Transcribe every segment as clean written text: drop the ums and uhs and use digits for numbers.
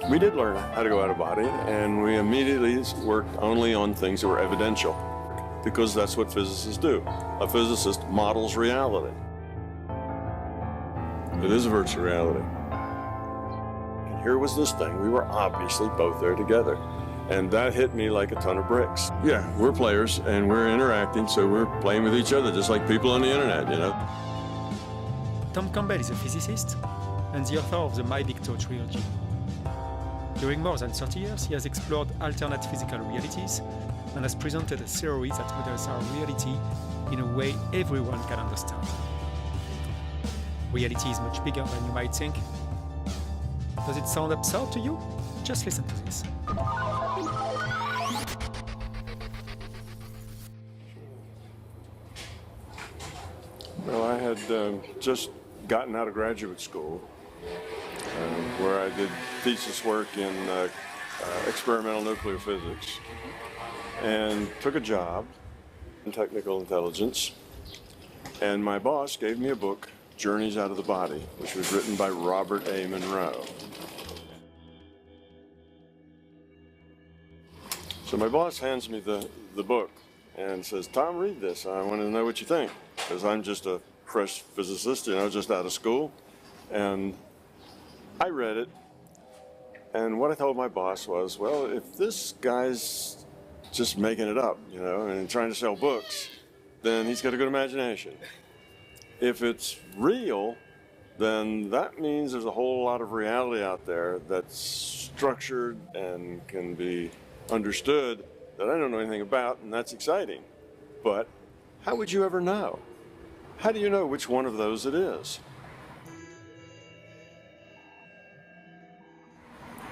We did learn how to go out of body, and we immediately worked only on things that were evidential, because that's what physicists do. A physicist models reality. It is a virtual reality. And here was this thing. We were obviously both there together. And that hit me like a ton of bricks. Yeah, we're players, and we're interacting, so we're playing with each other, just like people on the internet, you know? Tom Campbell is a physicist and the author of the My Big Toe trilogy. During more than 30 years, he has explored alternate physical realities and has presented a theory that models our reality in a way everyone can understand. Reality is much bigger than you might think. Does it sound absurd to you? Just listen to this. Well, I had just gotten out of graduate school, where I did thesis work in experimental nuclear physics, and took a job in technical intelligence. And my boss gave me a book, Journeys Out of the Body, which was written by Robert A. Monroe. So my boss hands me the book and says, Tom, read this. I want to know what you think, because I'm just a fresh physicist, you know, just out of school. And I read it, and what I told my boss was, well, if this guy's just making it up, you know, and trying to sell books, then he's got a good imagination. If it's real, then that means there's a whole lot of reality out there that's structured and can be understood that I don't know anything about, and that's exciting. But how would you ever know? How do you know which one of those it is?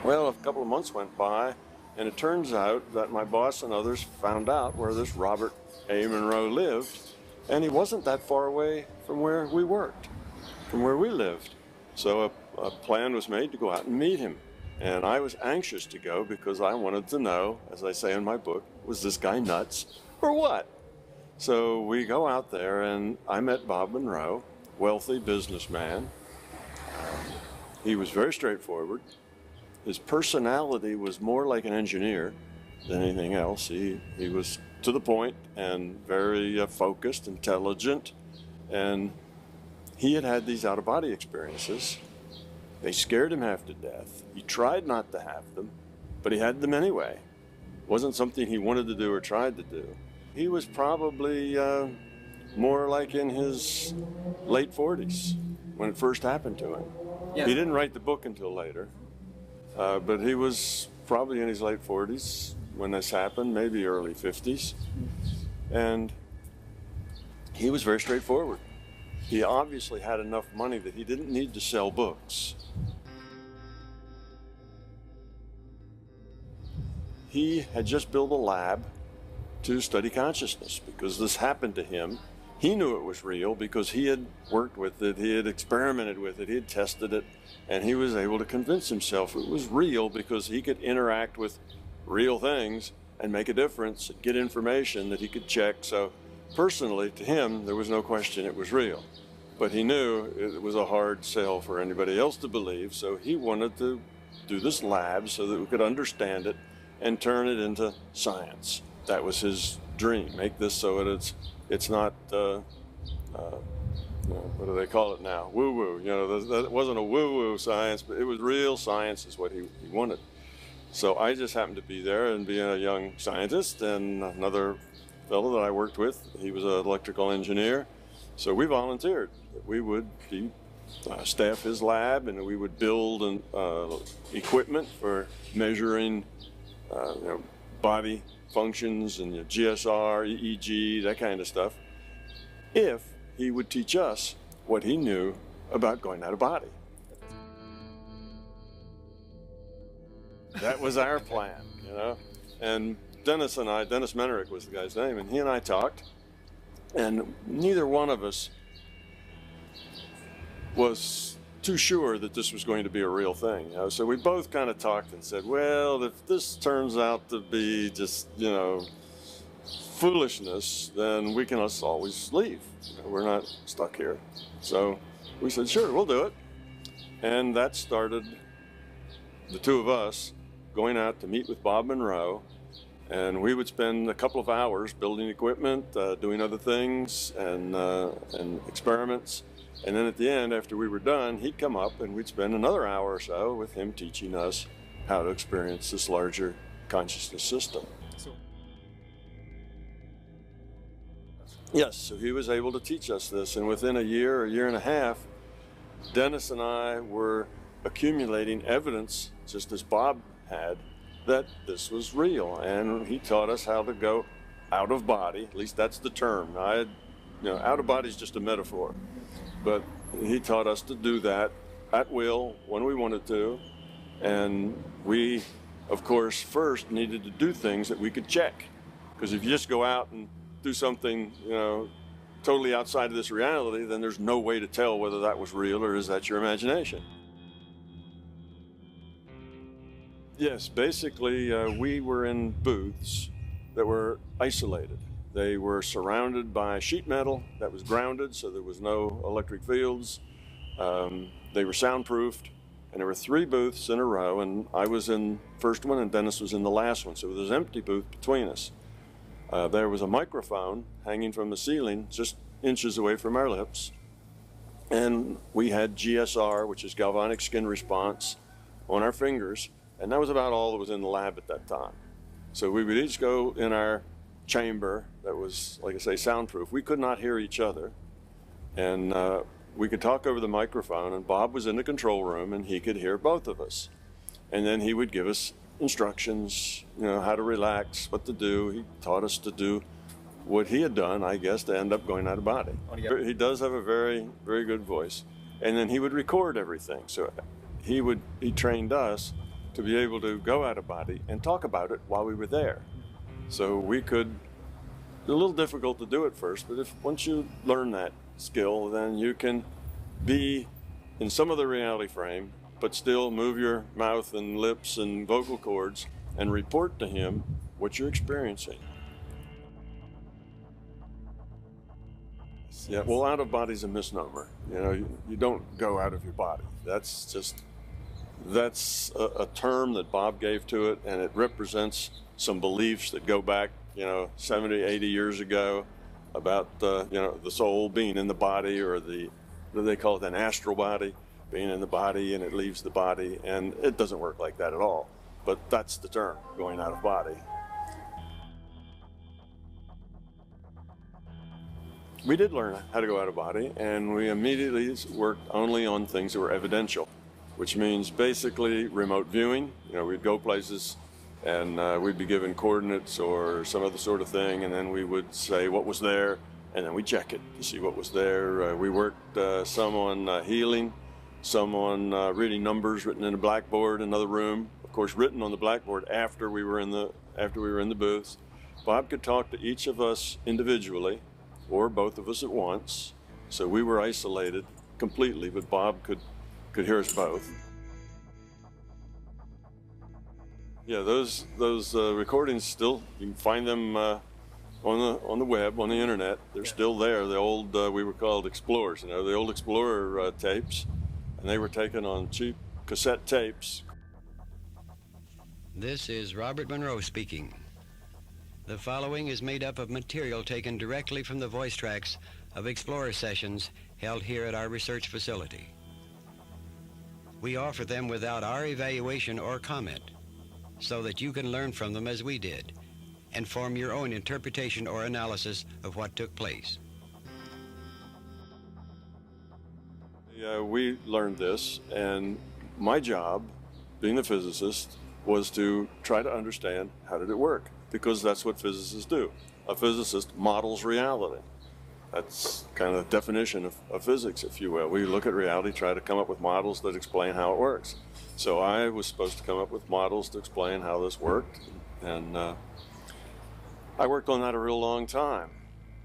Well, a couple of months went by, and it turns out that my boss and others found out where this Robert A. Monroe lived, and he wasn't that far away from where we worked, from where we lived. So a plan was made to go out and meet him. And I was anxious to go because I wanted to know, as I say in my book, was this guy nuts or what? So we go out there, and I met Bob Monroe, wealthy businessman. He was very straightforward. His personality was more like an engineer than anything else. He was to the point and very focused, intelligent, and he had had these out-of-body experiences. They scared him half to death. He tried not to have them, but he had them anyway. It wasn't something he wanted to do or tried to do. He was probably more like in his late 40s when it first happened to him. Yes. He didn't write the book until later, but he was probably in his late 40s when this happened, maybe early 50s. And he was very straightforward. He obviously had enough money that he didn't need to sell books. He had just built a lab to study consciousness because this happened to him. He knew it was real because he had worked with it, he had experimented with it, he had tested it, and he was able to convince himself it was real because he could interact with real things and make a difference, get information that he could check. So personally, to him, there was no question it was real. But he knew it was a hard sell for anybody else to believe, so he wanted to do this lab so that we could understand it and turn it into science. That was his dream, make this so that it's not, what do they call it now? Woo-woo. You know, that wasn't a woo-woo science, but it was real science is what he wanted. So I just happened to be there and being a young scientist, and another fellow that I worked with, he was an electrical engineer. So we volunteered that we would be staff his lab, and we would build equipment for measuring body functions and GSR, EEG, that kind of stuff, if he would teach us what he knew about going out of body. That was our plan, you know. And Dennis Menerick was the guy's name, and he and I talked, and neither one of us was too sure that this was going to be a real thing, you know. So we both kind of talked and said, well, if this turns out to be just, you know, foolishness, then we can always leave. You know, we're not stuck here. So we said, sure, we'll do it. And that started the two of us going out to meet with Bob Monroe, and we would spend a couple of hours building equipment, doing other things, and experiments. And then at the end, after we were done, he'd come up and we'd spend another hour or so with him teaching us how to experience this larger consciousness system. Yes, so he was able to teach us this, and within a year and a half, Dennis and I were accumulating evidence, just as Bob had, that this was real, and he taught us how to go out of body. At least that's the term. Out of body is just a metaphor, but he taught us to do that at will when we wanted to, and we, of course, first needed to do things that we could check, because if you just go out and do something, totally outside of this reality, then there's no way to tell whether that was real or is that your imagination. Yes, basically, we were in booths that were isolated. They were surrounded by sheet metal that was grounded, so there was no electric fields. They were soundproofed, and there were 3 booths in a row, and I was in the first one and Dennis was in the last one, so there was an empty booth between us. There was a microphone hanging from the ceiling just inches away from our lips, and we had GSR, which is galvanic skin response, on our fingers, and that was about all that was in the lab at that time. So we would each go in our chamber that was, like I say, soundproof. We could not hear each other, and we could talk over the microphone, and Bob was in the control room and he could hear both of us, and then he would give us instructions, how to relax, what to do. He taught us to do what he had done, I guess, to end up going out of body. He does have a very, very good voice. And then he would record everything. So he trained us to be able to go out of body and talk about it while we were there. So we could, it's a little difficult to do at first, but once you learn that skill, then you can be in some other reality frame, but still move your mouth and lips and vocal cords and report to him what you're experiencing. Yeah, well, out of body's a misnomer. You don't go out of your body. That's a term that Bob gave to it, and it represents some beliefs that go back, 70, 80 years ago about, the soul being in the body, or what do they call it, an astral body, being in the body and it leaves the body, and it doesn't work like that at all. But that's the term, going out of body. We did learn how to go out of body, and we immediately worked only on things that were evidential, which means basically remote viewing. We'd go places and we'd be given coordinates or some other sort of thing, and then we would say what was there, and then we'd check it to see what was there. We worked some on healing, some on reading numbers written in a blackboard in another room, of course written on the blackboard after we were in the booths. Bob could talk to each of us individually or both of us at once, so we were isolated completely, but Bob could hear us both. Yeah, those recordings still, you can find them on the web, on the internet. They're still there. The old, we were called Explorers, the old Explorer tapes, and they were taken on cheap cassette tapes. This is Robert Monroe speaking. The following is made up of material taken directly from the voice tracks of Explorer sessions held here at our research facility. We offer them without our evaluation or comment, so that you can learn from them as we did, and form your own interpretation or analysis of what took place. Yeah, we learned this, and my job, being a physicist, was to try to understand how did it work, because that's what physicists do. A physicist models reality. That's kind of the definition of physics, if you will. We look at reality, try to come up with models that explain how it works. So I was supposed to come up with models to explain how this worked, and I worked on that a real long time,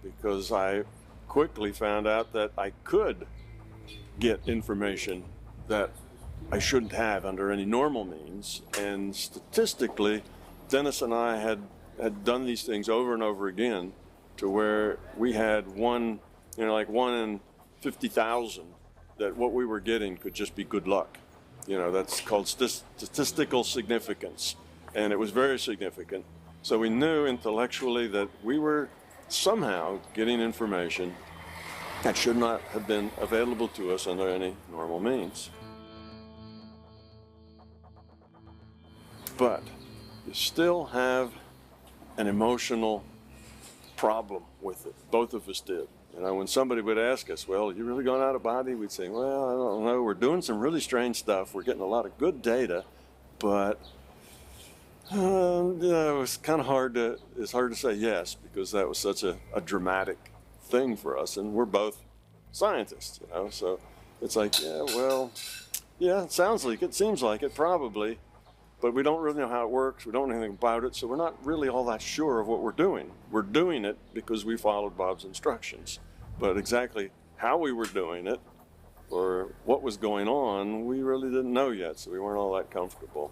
because I quickly found out that I could get information that I shouldn't have under any normal means, and statistically, Dennis and I had done these things over and over again, to where we had one in 50,000, that what we were getting could just be good luck. That's called statistical significance. And it was very significant. So we knew intellectually that we were somehow getting information that should not have been available to us under any normal means. But you still have an emotional problem with it. Both of us did. When somebody would ask us, well, you really going out of body? We'd say, well, I don't know. We're doing some really strange stuff. We're getting a lot of good data, but it was kind of hard to say yes, because that was such a dramatic thing for us. And we're both scientists, so it's like, it sounds like it, seems like it, probably. But we don't really know how it works. We don't know anything about it, so we're not really all that sure of what we're doing. We're doing it because we followed Bob's instructions. But exactly how we were doing it or what was going on, we really didn't know yet, so we weren't all that comfortable.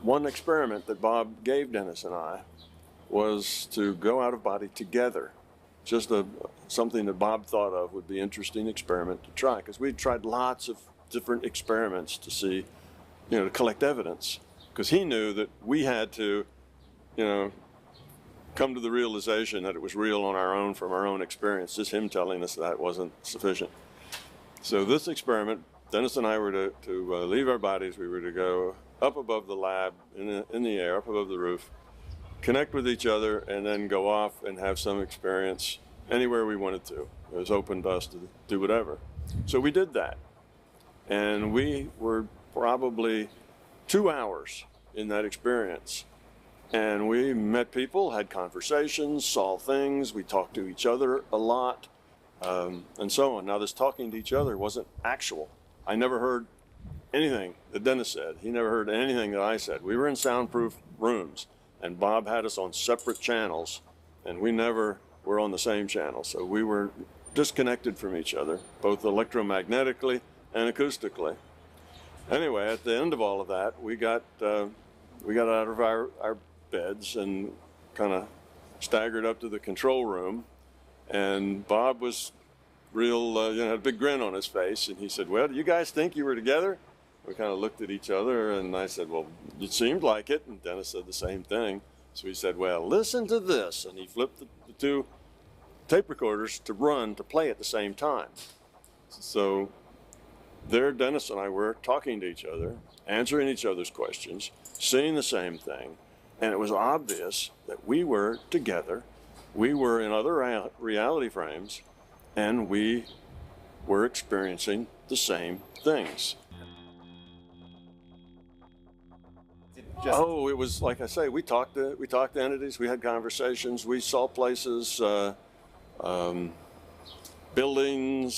One experiment that Bob gave Dennis and I was to go out of body together. Just something that Bob thought of would be an interesting experiment to try, because we'd tried lots of different experiments to see, to collect evidence, because he knew that we had to, come to the realization that it was real on our own from our own experience. Just him telling us that wasn't sufficient. So this experiment, Dennis and I were to leave our bodies. We were to go up above the lab, in the air, up above the roof, connect with each other, and then go off and have some experience anywhere we wanted to. It was open to us to do whatever. So we did that. And we were probably 2 hours in that experience. And we met people, had conversations, saw things, we talked to each other a lot, and so on. Now, this talking to each other wasn't actual. I never heard anything that Dennis said. He never heard anything that I said. We were in soundproof rooms, and Bob had us on separate channels, and we never were on the same channel. So we were disconnected from each other, both electromagnetically and acoustically. Anyway, at the end of all of that, we got out of our beds and kind of staggered up to the control room, and Bob was real, had a big grin on his face, and he said, well, do you guys think you were together? We kind of looked at each other, and I said, well, it seemed like it, and Dennis said the same thing. So he said, well, listen to this, and he flipped the two tape recorders to play at the same time. So there Dennis and I were talking to each other, answering each other's questions, seeing the same thing, and it was obvious that we were together, we were in other reality frames, and we were experiencing the same things. It was like I say, we talked to entities, we had conversations, we saw places, buildings.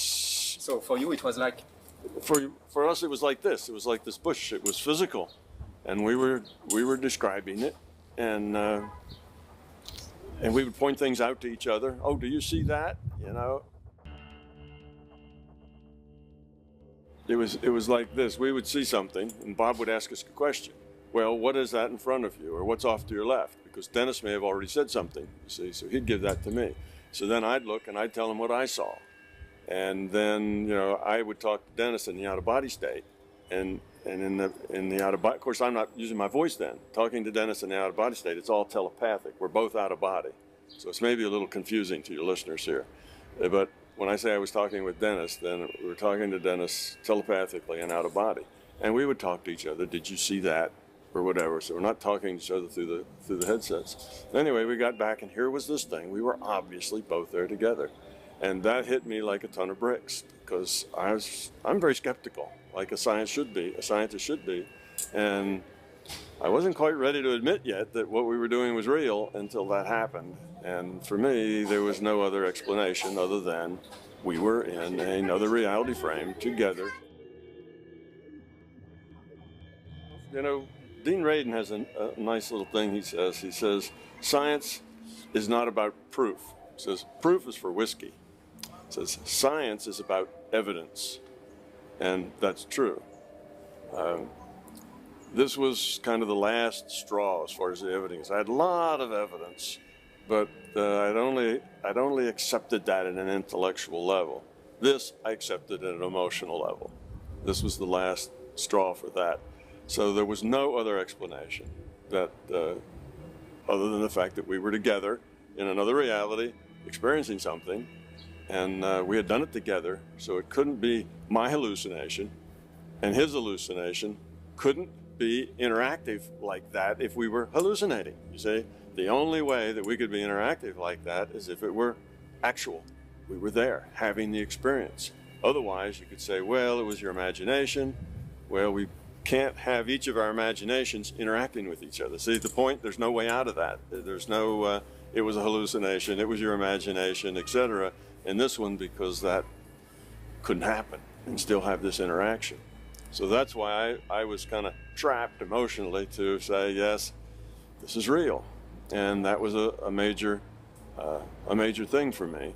So for you, it was like? For us, it was like this. It was like this bush. It was physical, and we were describing it, and we would point things out to each other. Oh, do you see that? It was like this. We would see something, and Bob would ask us a question. Well, what is that in front of you, or what's off to your left? Because Dennis may have already said something, you see, so he'd give that to me. So then I'd look and I'd tell him what I saw. And then, I would talk to Dennis in the out-of-body state. And in the out-of-body, of course, I'm not using my voice then. Talking to Dennis in the out-of-body state, it's all telepathic. We're both out of body. So it's maybe a little confusing to your listeners here. But when I say I was talking with Dennis, then we were talking to Dennis telepathically and out of body. And we would talk to each other. Did you see that? Or whatever. So we're not talking to each other through the headsets. Anyway, we got back, and here was this thing. We were obviously both there together. And that hit me like a ton of bricks, because I'm very skeptical, like a scientist should be. And I wasn't quite ready to admit yet that what we were doing was real until that happened. And for me, there was no other explanation other than we were in another reality frame together. Dean Radin has a nice little thing he says. He says, science is not about proof. He says, proof is for whiskey. He says, science is about evidence. And that's true. This was kind of the last straw as far as the evidence. I had a lot of evidence, but I'd only accepted that at an intellectual level. This I accepted at an emotional level. This was the last straw for that. So there was no other explanation that other than the fact that we were together in another reality, experiencing something, and we had done it together, so it couldn't be my hallucination, and his hallucination couldn't be interactive like that if we were hallucinating. You see, the only way that we could be interactive like that is if it were actual. We were there, having the experience. Otherwise, you could say, well, it was your imagination. Well, we can't have each of our imaginations interacting with each other. See the point? There's no way out of that. There's no, it was a hallucination, it was your imagination, etc. In this one, because that couldn't happen and still have this interaction. So that's why I was kind of trapped emotionally to say, yes, this is real. And that was a major thing for me.